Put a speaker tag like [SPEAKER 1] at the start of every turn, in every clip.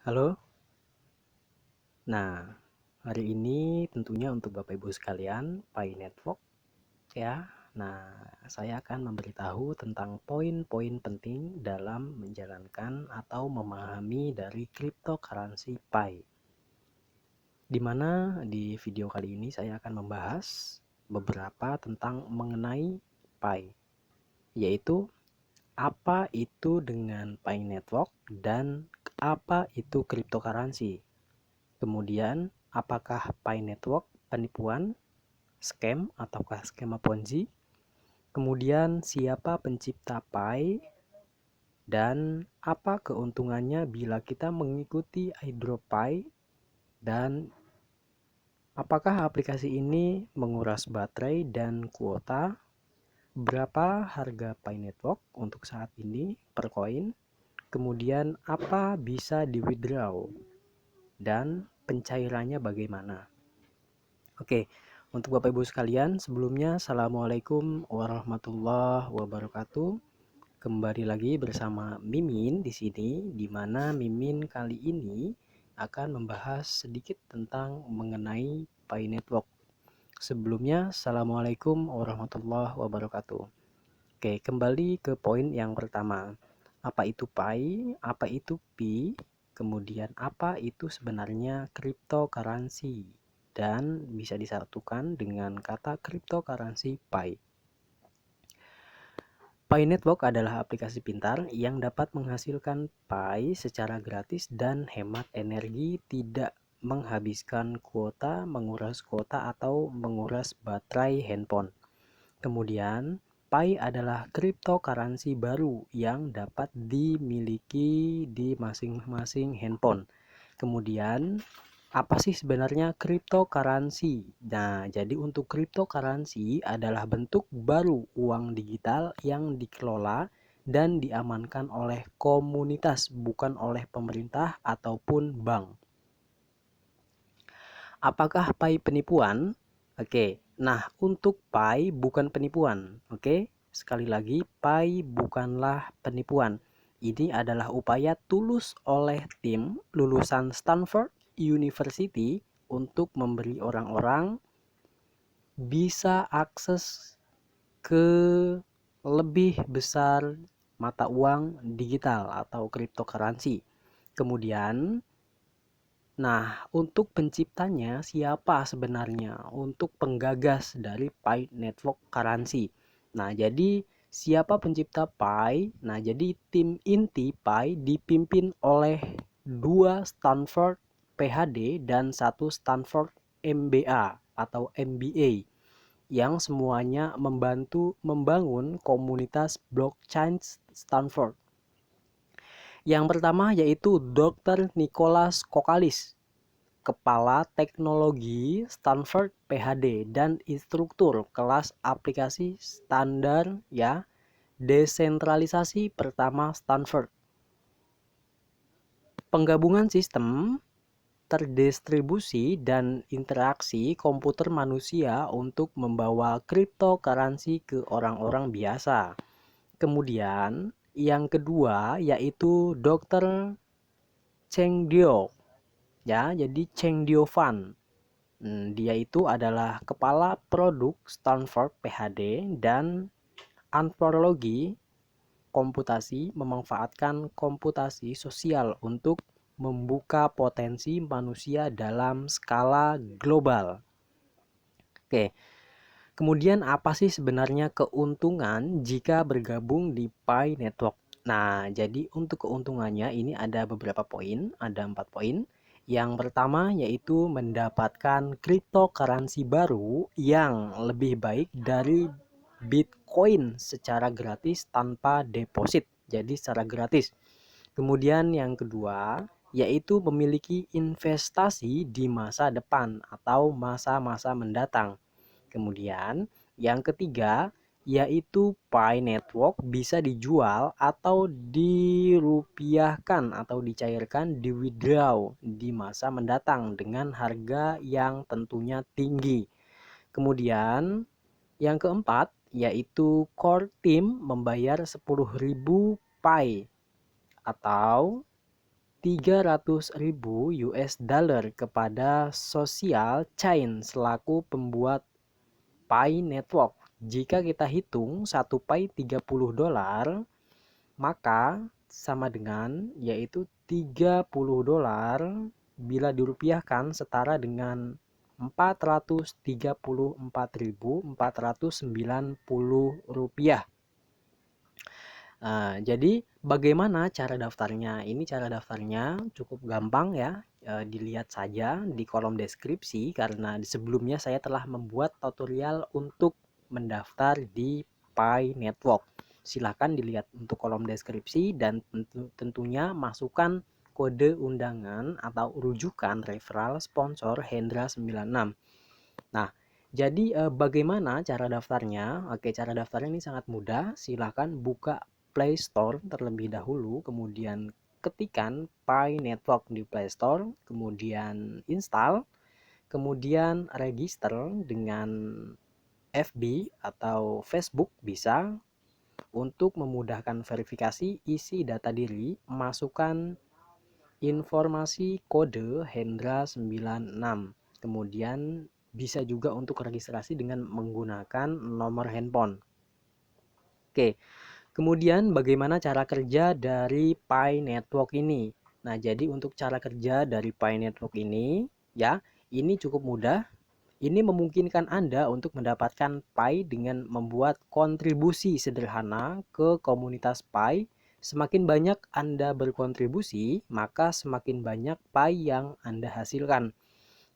[SPEAKER 1] Halo. Nah, hari ini tentunya untuk Bapak Ibu sekalian, Pi Network ya. Nah, saya akan memberitahu tentang poin-poin penting dalam menjalankan atau memahami dari cryptocurrency Pi. Di mana di video kali ini saya akan membahas beberapa tentang mengenai Pi, yaitu apa itu dengan Pi Network dan apa itu cryptocurrency. Kemudian, apakah Pi Network penipuan, scam, ataukah skema Ponzi? Kemudian, siapa pencipta Pi? Dan apa keuntungannya bila kita mengikuti airdrop Pi? Dan apakah aplikasi ini menguras baterai dan kuota? Berapa harga Pi Network untuk saat ini per koin? Kemudian, apa bisa di withdraw? Dan pencairannya bagaimana? Oke, untuk Bapak Ibu sekalian, sebelumnya Assalamualaikum warahmatullahi wabarakatuh. Kembali lagi bersama Mimin di sini, di mana Mimin kali ini akan membahas sedikit tentang mengenai Pi Network. Sebelumnya, Assalamualaikum warahmatullahi wabarakatuh. Oke, kembali ke poin yang pertama. Apa itu Pi? Apa itu Pi? Kemudian apa itu sebenarnya cryptocurrency? Dan bisa disatukan dengan kata cryptocurrency Pi. Pi Network adalah aplikasi pintar yang dapat menghasilkan Pi secara gratis dan hemat energi, tidak menghabiskan kuota, menguras kuota atau menguras baterai handphone. Kemudian, Pi adalah cryptocurrency baru yang dapat dimiliki di masing-masing handphone. Kemudian, apa sih sebenarnya cryptocurrency? Nah, jadi untuk cryptocurrency adalah bentuk baru uang digital yang dikelola dan diamankan oleh komunitas, bukan oleh pemerintah ataupun bank. Apakah Pi penipuan? Oke, nah untuk Pi bukan penipuan. Oke, sekali lagi Pi bukanlah penipuan. Ini adalah upaya tulus oleh tim lulusan Stanford University untuk memberi orang-orang bisa akses ke lebih besar mata uang digital atau cryptocurrency. Kemudian, nah, untuk penciptanya siapa sebenarnya? Untuk penggagas dari Pi Network Currency. Nah, jadi siapa pencipta Pi? Nah, jadi tim inti Pi dipimpin oleh 2 Stanford PhD dan 1 Stanford MBA atau MBA yang semuanya membantu membangun komunitas blockchain Stanford. Yang pertama yaitu Dr. Nicholas Kokalis, Kepala Teknologi Stanford PhD dan instruktur kelas aplikasi standar ya, desentralisasi pertama Stanford. Penggabungan sistem terdistribusi dan interaksi komputer manusia untuk membawa cryptocurrency ke orang-orang biasa. Kemudian yang kedua yaitu Dr. Cheng Dio ya, jadi Cheng Dio Fan. Dia itu adalah kepala produk Stanford PhD dan antropologi komputasi, memanfaatkan komputasi sosial untuk membuka potensi manusia dalam skala global. Oke, kemudian apa sih sebenarnya keuntungan jika bergabung di Pi Network? Nah, jadi untuk keuntungannya ini ada beberapa poin, ada 4 poin. Yang pertama yaitu mendapatkan cryptocurrency baru yang lebih baik dari Bitcoin secara gratis tanpa deposit. Jadi secara gratis. Kemudian yang kedua yaitu memiliki investasi di masa depan atau masa-masa mendatang. Kemudian yang ketiga yaitu Pi Network bisa dijual atau dirupiahkan atau dicairkan di withdraw di masa mendatang dengan harga yang tentunya tinggi. Kemudian yang keempat yaitu core team membayar 10.000 Pi atau 300.000 US dollar kepada Social Chain selaku pembuat Pi Network. Jika kita hitung 1 Pi $30, maka sama dengan yaitu $30 bila dirupiahkan setara dengan 434.490 rupiah. Jadi bagaimana cara daftarnya? Ini cara daftarnya cukup gampang ya. Dilihat saja di kolom deskripsi karena sebelumnya saya telah membuat tutorial untuk mendaftar di Pi Network. Silahkan dilihat untuk kolom deskripsi dan tentunya masukkan kode undangan atau rujukan referral sponsor Hendra 96. Nah, jadi bagaimana cara daftarnya? Oke, cara daftarnya ini sangat mudah. Silahkan buka Play Store terlebih dahulu, kemudian ketikkan Pi Network di Play Store, kemudian install, kemudian register dengan FB atau Facebook bisa. Untuk memudahkan verifikasi isi data diri, masukkan informasi kode Hendra 96. Kemudian bisa juga untuk registrasi dengan menggunakan nomor handphone. Oke, kemudian bagaimana cara kerja dari Pi Network ini? Nah, jadi untuk cara kerja dari Pi Network ini, ya, ini cukup mudah. Ini memungkinkan Anda untuk mendapatkan Pi dengan membuat kontribusi sederhana ke komunitas Pi. Semakin banyak Anda berkontribusi, maka semakin banyak Pi yang Anda hasilkan.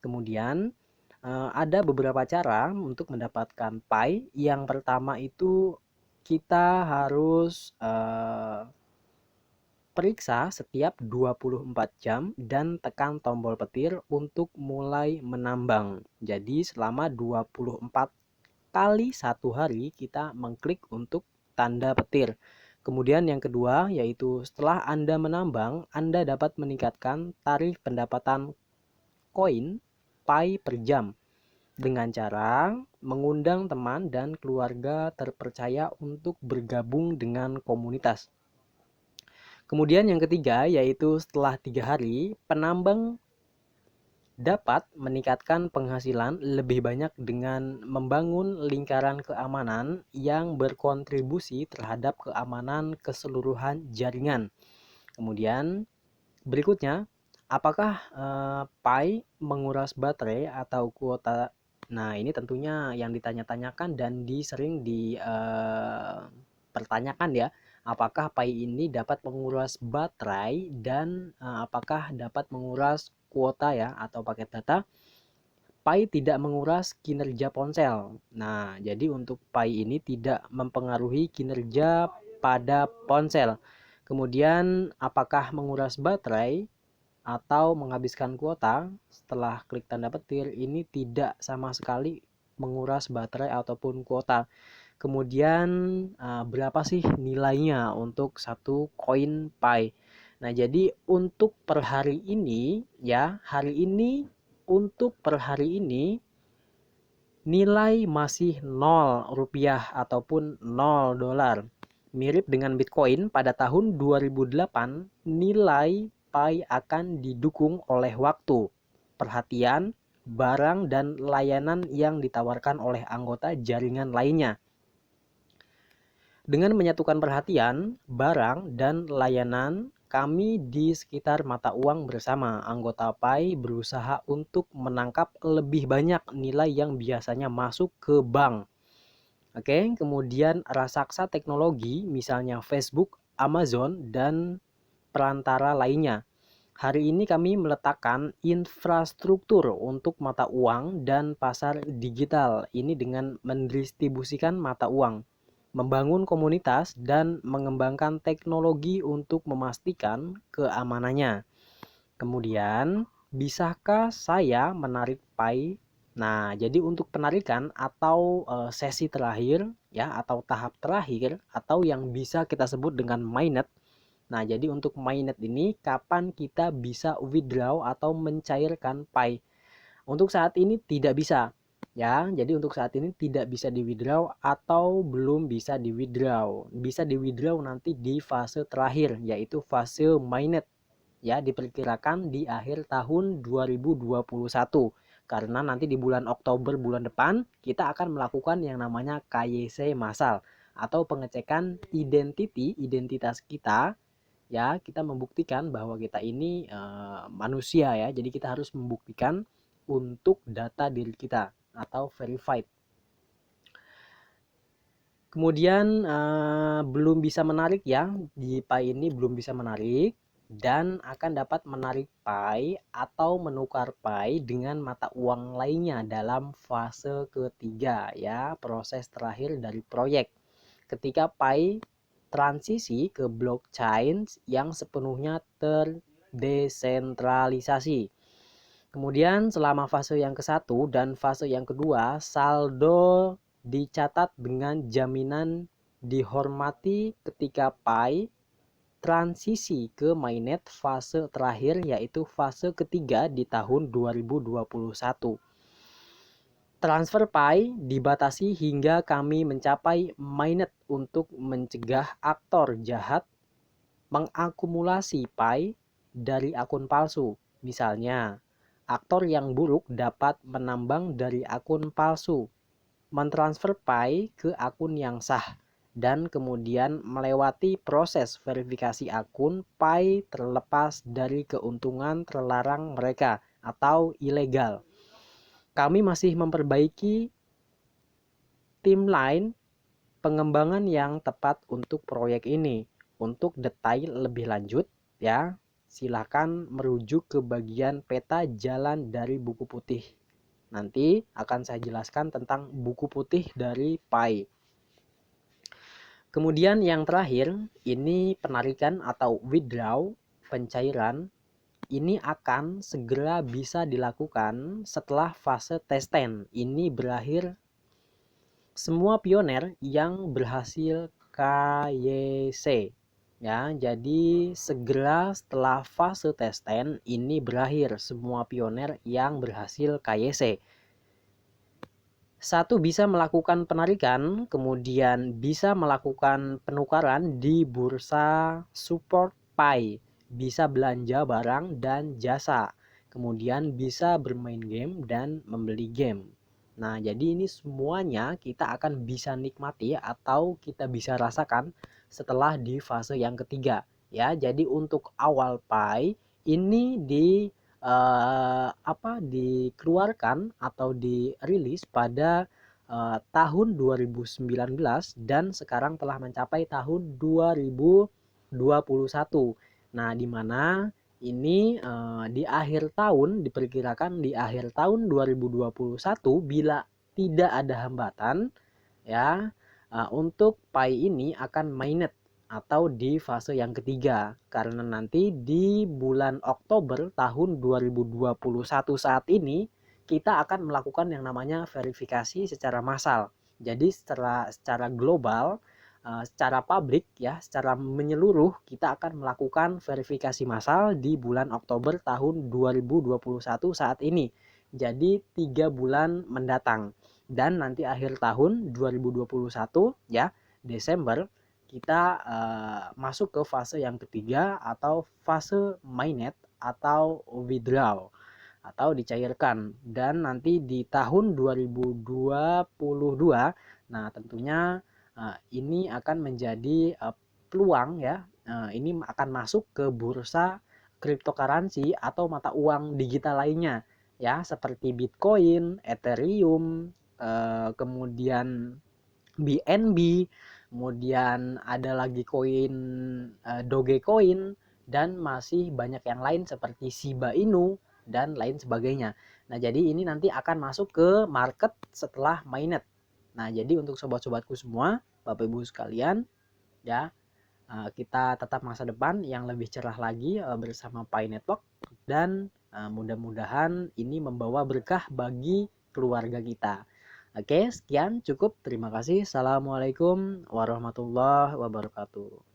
[SPEAKER 1] Kemudian ada beberapa cara untuk mendapatkan Pi. Yang pertama itu kita harus periksa setiap 24 jam dan tekan tombol petir untuk mulai menambang. Jadi selama 24 kali satu hari kita mengklik untuk tanda petir. Kemudian yang kedua yaitu setelah Anda menambang, Anda dapat meningkatkan tarif pendapatan koin Pi per jam dengan cara mengundang teman dan keluarga terpercaya untuk bergabung dengan komunitas. Kemudian yang ketiga yaitu setelah 3 hari, penambang dapat meningkatkan penghasilan lebih banyak dengan membangun lingkaran keamanan yang berkontribusi terhadap keamanan keseluruhan jaringan. Kemudian berikutnya, apakah Pi menguras baterai atau kuota? Nah, ini tentunya yang ditanya-tanyakan dan sering dipertanyakan ya. Apakah Pi ini dapat menguras baterai dan apakah dapat menguras kuota ya atau paket data? Pi tidak menguras kinerja ponsel. Nah, jadi untuk Pi ini tidak mempengaruhi kinerja pada ponsel. Kemudian, apakah menguras baterai atau menghabiskan kuota? Setelah klik tanda petir, ini tidak sama sekali menguras baterai ataupun kuota. Kemudian berapa sih nilainya untuk satu koin Pi? Nah, jadi untuk per hari ini ya, untuk per hari ini nilai masih 0 rupiah ataupun 0 dolar. Mirip dengan Bitcoin pada tahun 2008, nilai Pi akan didukung oleh waktu, perhatian, barang dan layanan yang ditawarkan oleh anggota jaringan lainnya. Dengan menyatukan perhatian, barang, dan layanan, kami di sekitar mata uang bersama anggota Pi berusaha untuk menangkap lebih banyak nilai yang biasanya masuk ke bank. Oke, kemudian raksasa teknologi misalnya Facebook, Amazon, dan perantara lainnya. Hari ini kami meletakkan infrastruktur untuk mata uang dan pasar digital ini dengan mendistribusikan mata uang, membangun komunitas, dan mengembangkan teknologi untuk memastikan keamanannya. Kemudian, bisakah saya menarik Pi? Nah, jadi untuk penarikan atau sesi terakhir ya atau tahap terakhir atau yang bisa kita sebut dengan mainnet. Nah, jadi untuk mainnet ini kapan kita bisa withdraw atau mencairkan Pi? Untuk saat ini tidak bisa. Ya, jadi untuk saat ini tidak bisa di withdraw atau belum bisa di withdraw. Bisa di withdraw nanti di fase terakhir yaitu fase mainnet. ya, diperkirakan di akhir tahun 2021. Karena nanti di bulan Oktober bulan depan kita akan melakukan yang namanya KYC massal atau pengecekan identitas kita, ya. Kita membuktikan bahwa kita ini manusia, ya. Jadi kita harus membuktikan untuk data diri kita atau verified. Kemudian belum bisa menarik, ya, di Pi ini belum bisa menarik dan akan dapat menarik Pi atau menukar Pi dengan mata uang lainnya dalam fase ketiga, ya, proses terakhir dari proyek. Ketika Pi transisi ke blockchain yang sepenuhnya terdesentralisasi. Kemudian selama fase yang ke-1 dan fase yang kedua, saldo dicatat dengan jaminan dihormati ketika Pi transisi ke mainnet fase terakhir, yaitu fase ketiga di tahun 2021. Transfer Pi dibatasi hingga kami mencapai mainnet untuk mencegah aktor jahat mengakumulasi Pi dari akun palsu. Misalnya, aktor yang buruk dapat menambang dari akun palsu, mentransfer Pi ke akun yang sah, dan kemudian melewati proses verifikasi akun Pi terlepas dari keuntungan terlarang mereka atau ilegal. Kami masih memperbaiki timeline pengembangan yang tepat untuk proyek ini. Untuk detail lebih lanjut, ya, silakan merujuk ke bagian peta jalan dari buku putih. Nanti akan saya jelaskan tentang buku putih dari Pi. Kemudian yang terakhir, ini penarikan atau withdraw, pencairan. Ini akan segera bisa dilakukan setelah fase testen ini berakhir. Semua pioner yang berhasil KYC, ya, jadi segera setelah fase testen ini berakhir, semua pioner yang berhasil KYC. Satu, bisa melakukan penarikan, kemudian bisa melakukan penukaran di bursa support Pi, bisa belanja barang dan jasa, kemudian bisa bermain game dan membeli game. Nah, jadi ini semuanya kita akan bisa nikmati atau kita bisa rasakan setelah di fase yang ketiga, ya. Jadi untuk awal Pi ini dikeluarkan atau dirilis pada tahun 2019 dan sekarang telah mencapai tahun 2021. Nah, di mana ini di akhir tahun, diperkirakan di akhir tahun 2021 bila tidak ada hambatan, ya, untuk Pi ini akan mainnet atau di fase yang ketiga, karena nanti di bulan Oktober tahun 2021 saat ini kita akan melakukan yang namanya verifikasi secara massal. Jadi secara global, secara publik, ya, secara menyeluruh kita akan melakukan verifikasi massal di bulan Oktober tahun 2021 saat ini. Jadi 3 bulan mendatang. Dan nanti akhir tahun 2021, ya, Desember, kita masuk ke fase yang ketiga atau fase mainnet atau withdraw atau dicairkan. Dan nanti di tahun 2022, nah tentunya ini akan menjadi peluang, ya, ini akan masuk ke bursa cryptocurrency atau mata uang digital lainnya, ya, seperti Bitcoin, Ethereum, kemudian BNB, kemudian ada lagi koin Dogecoin, dan masih banyak yang lain seperti Shiba Inu dan lain sebagainya. Nah, jadi ini nanti akan masuk ke market setelah mainnet. Nah, jadi untuk sobat-sobatku semua, Bapak Ibu sekalian, ya, kita tetap masa depan yang lebih cerah lagi bersama Pi Network, dan mudah-mudahan ini membawa berkah bagi keluarga kita. Oke, sekian cukup. Terima kasih. Assalamualaikum warahmatullahi wabarakatuh.